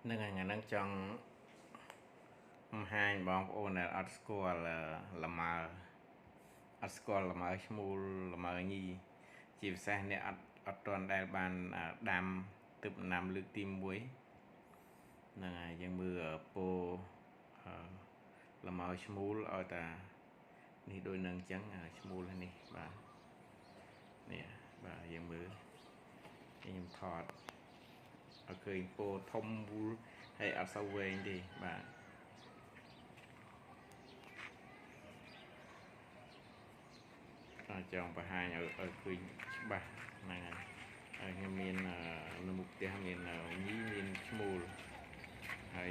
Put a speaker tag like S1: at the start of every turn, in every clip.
S1: នឹងថ្ងៃហ្នឹងចង់បង្ហាញបងប្អូនដែលអត់ស្គាល់លម៉ើអត់ស្គាល់លម៉ើឈ្មោលលម៉ើញីជាពិសេសអ្នកអត់ទាន់ដែលបានដាំទឹកដំណាំលើកទី1ហ្នឹងហើយយើងមើលពោលម៉ើឈ្មោលឲ្យតានេះដូចនឹងអញ្ចឹងឈ្មោលនេះបាទនេះបាទយើងមើលខ្ញុំថតឲ្យឃើញពោធំវូលហើយអត់សូវវែងទេបាទចង់បង្ហាញឲ្យឃើញច្បាស់ហ្នឹងហើយខ្ញុំមាននៅមុខផ្ទះមានញីមានឈ្មោលហើយ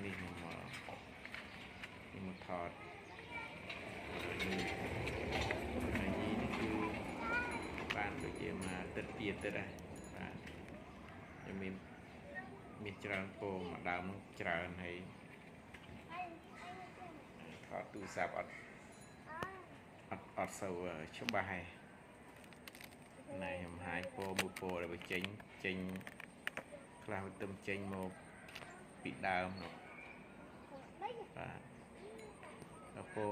S1: នេះខ្ញុំមកថតញីនេះគឺបានដូចជាមកទឹក2ទឹកដែរបាទខ្ញុំមានច្រើនពោមួយដើមនោះច្រើនហើយថតទូរស័ព្ទអត់សូវច្បាស់ហើយណែខ្ញុំហាយពោមួយពោដែលបញ្ចេញខ្លះទៅចេញមកពីដើមនោះបាទពោ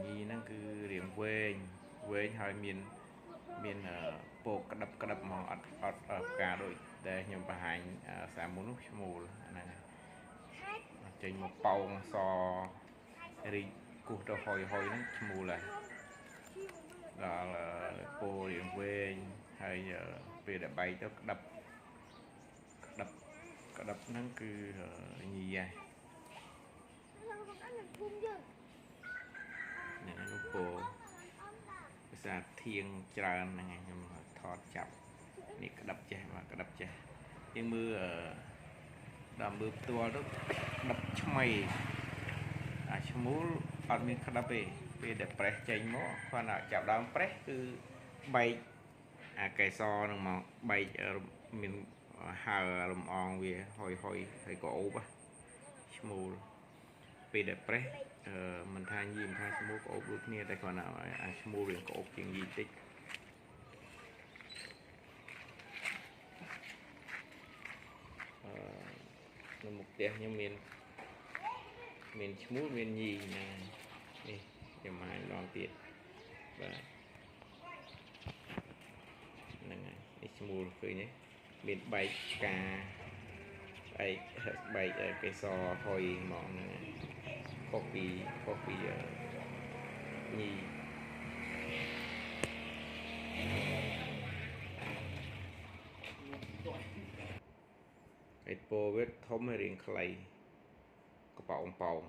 S1: ញីហ្នឹងគឺរាងវែងហើយមានពោក្តឹបហ្មងអត់ផ្កាដូចដែលខ្ញុំបង្ហាញសាមុននោះឈ្មោលហ្នឹងចេញមកប៉ោងសរីកគោះទៅហុយហ្នឹងឈ្មោលហើយដល់ពោរាងវែងហើយពេលដែលបែកទៅក្តឹបហ្នឹងគឺញីហើយហ្នឹងនោះពោភាសាធៀងច្រើនហ្នឹងខ្ញុំថតចាប់នេះក្តឹបចេះបាទក្តឹបចេះយើងមើលដល់មើលផ្ទាល់ទៅក្តឹបឆ្មៃឈ្មោលអត់មានក្តឹបទេពេលដែលប្រេះចេញមកគាត់ថាចាប់ដើមប្រេះគឺបែកកែសនឹងមកបែកមានហើរំអងវាហុយហើយក៏អូបឈ្មោលពេលដែលប្រេះមិនថាញីមិនថាឈ្មោលក៏អូបដូចគ្នាតែគាត់ថាឈ្មោលវាក៏អូបជាងញីតិចនៅមុខផ្ទះខ្ញុំមានឈ្មោលមានញីហ្នឹងនេះខ្ញុំមកម្ដងទៀតបាទហ្នឹងហើយនេះឈ្មោលឃើញទេមានបែកផ្កាបែកកេសរហុយហ្មងហ្នឹងហើយខុសពីញីហើយពោវាធំហើយរាងខ្លីកប៉ោង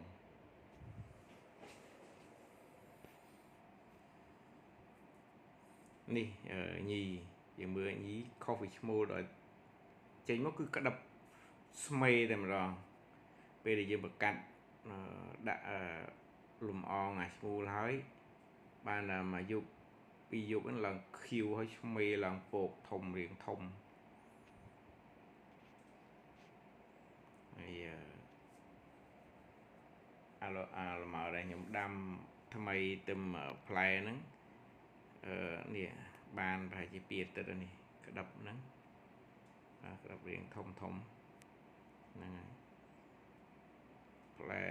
S1: នេះញីយើងមើលញីខុសពីឈ្មោលដល់ចេញមកគឺក្តឹបស្មេតែម្ដងពេលដែលយើងប្រកាត់ដាក់លំអងឈ្មោលហើយបានមកយប់2យប់ហ្នឹងឡើងខៀវហើយឆ្មេឡើងពកធំរាងធំហើយលម៉ើដែលខ្ញុំដាំថ្មីទឹមផ្លែហ្នឹងនេះបានប្រហែលជា2ទឹកនេះក្តឹបហ្នឹងក្តឹបរាងធំហ្នឹងហើយផ្លែ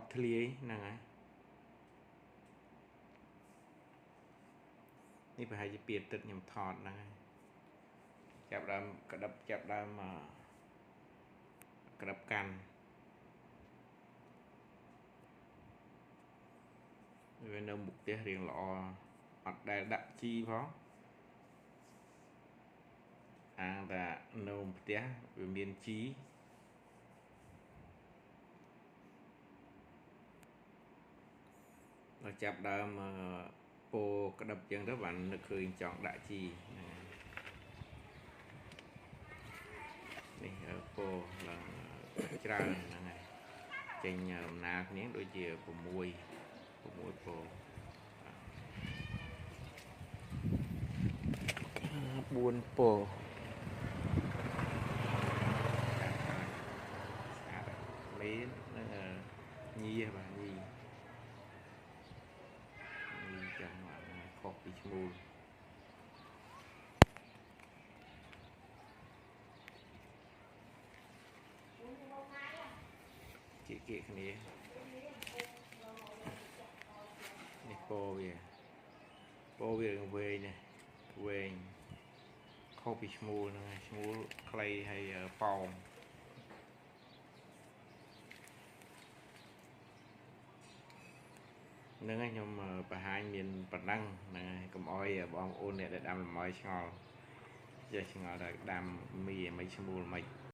S1: 10ធ្លាយហ្នឹងហើយនេះប្រហែលជា2ទឹកខ្ញុំថតហ្នឹងហើយចាប់ដើមក្តឹបចាប់ដើមក្តឹបកាន់វានៅមុខផ្ទះរៀងល្អអត់ដែលដាក់ជីផងអាងតែនៅផ្ទះវាមានជីដល់ចាប់ដើមពោក្តឹបចឹងទៅបាននឹកឃើញចង់ដាក់ជីនេះពោឡើងច្រើនហ្នឹងហើយចេញដំណើរគ្នាដូចជា6ពោ4ពោមេននឹងញីបាទញីចាំខុសពីឈ្មោល chị kia này này po về nè về khâu bị smooth này smooth clay hay pong nên anh nhưng mà hai miền bản năng này cầm oi bom ôn này để đam làm oi ngò giờ ngò là đam mì mấy smooth mày